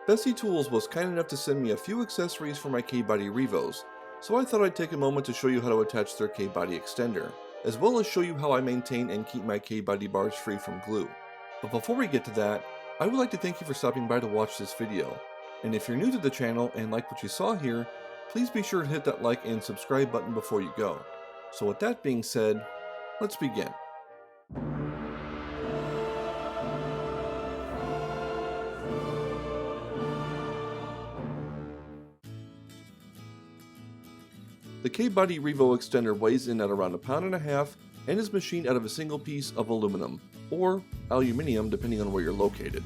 Bessey Tools was kind enough to send me a few accessories for my K-body REVOs, so I thought I'd take a moment to show you how to attach their K-body extender, as well as show you how I maintain and keep my K-body bars free from glue. But before we get to that, I would like to thank you for stopping by to watch this video, and if you're new to the channel and like what you saw here, please be sure to hit that like and subscribe button before you go. So with that being said, let's begin. The K-body REVO extender weighs in at around 1.5 pounds and is machined out of a single piece of aluminum, or aluminium depending on where you're located.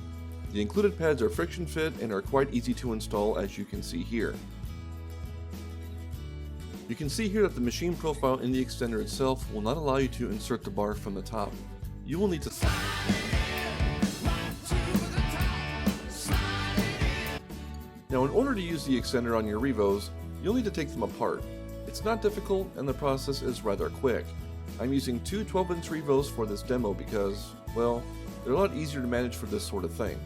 The included pads are friction fit and are quite easy to install, as you can see here. You can see here that the machine profile in the extender itself will not allow you to insert the bar from the top. You will need to Now, in order to use the extender on your REVOs, you'll need to take them apart. It's not difficult and the process is rather quick. I'm using two 12-inch REVOs for this demo because, well, they're a lot easier to manage for this sort of thing.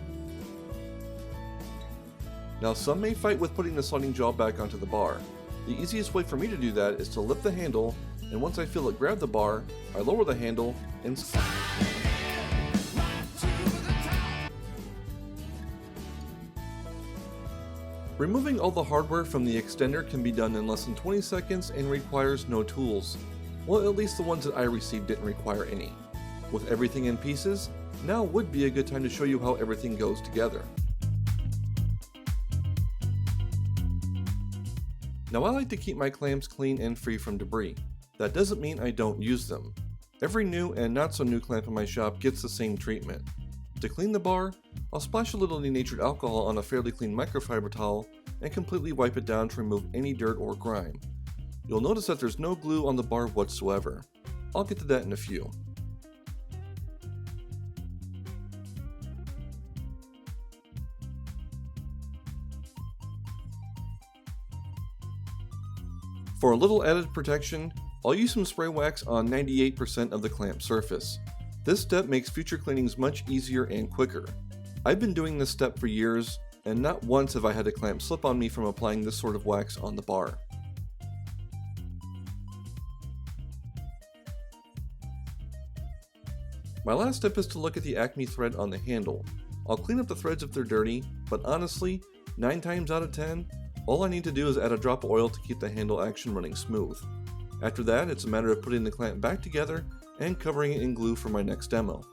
Now, some may fight with putting the sliding jaw back onto the bar. The easiest way for me to do that is to lift the handle, and once I feel it grab the bar, I lower the handle and Removing all the hardware from the extender can be done in less than 20 seconds and requires no tools. Well, at least the ones that I received didn't require any. With everything in pieces, now would be a good time to show you how everything goes together. Now, I like to keep my clamps clean and free from debris. That doesn't mean I don't use them. Every new and not so new clamp in my shop gets the same treatment. To clean the bar, I'll splash a little denatured alcohol on a fairly clean microfiber towel and completely wipe it down to remove any dirt or grime. You'll notice that there's no glue on the bar whatsoever. I'll get to that in a few. For a little added protection, I'll use some spray wax on 98% of the clamp surface. This step makes future cleanings much easier and quicker. I've been doing this step for years, and not once have I had a clamp slip on me from applying this sort of wax on the bar. My last step is to look at the Acme thread on the handle. I'll clean up the threads if they're dirty, but honestly, 9 times out of 10, all I need to do is add a drop of oil to keep the handle action running smooth. After that, it's a matter of putting the clamp back together and covering it in glue for my next demo.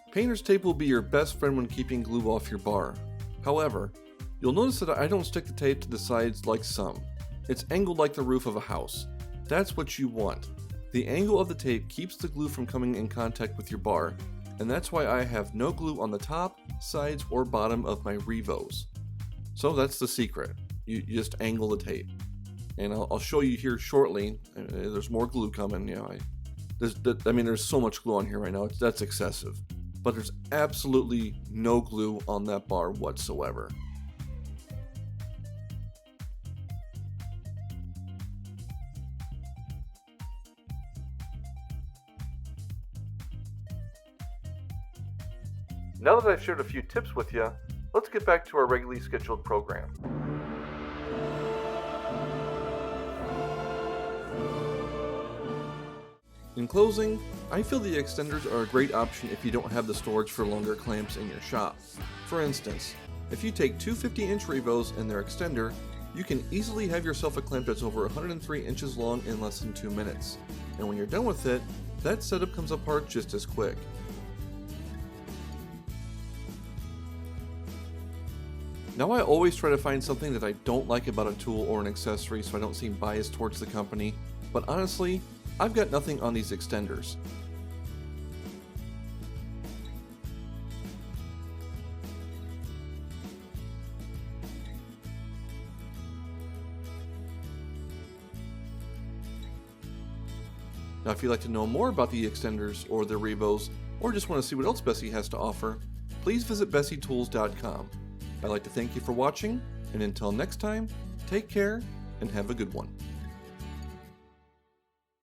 Painter's tape will be your best friend when keeping glue off your bar. However, you'll notice that I don't stick the tape to the sides like some. It's angled like the roof of a house. That's what you want. The angle of the tape keeps the glue from coming in contact with your bar, and that's why I have no glue on the top, sides, or bottom of my REVOs. So that's the secret. You just angle the tape. And I'll show you here shortly. There's more glue coming. There's so much glue on here right now. That's excessive. But there's absolutely no glue on that bar whatsoever. Now that I've shared a few tips with you, let's get back to our regularly scheduled program. In closing, I feel the extenders are a great option if you don't have the storage for longer clamps in your shop. For instance, if you take two 50-inch REVOs and their extender, you can easily have yourself a clamp that's over 103 inches long in less than 2 minutes. And when you're done with it, that setup comes apart just as quick. Now, I always try to find something that I don't like about a tool or an accessory so I don't seem biased towards the company, but honestly, I've got nothing on these extenders. Now, if you'd like to know more about the extenders or the REVOs, or just want to see what else Bessey has to offer, please visit BesseyTools.com. I'd like to thank you for watching, and until next time, take care and have a good one.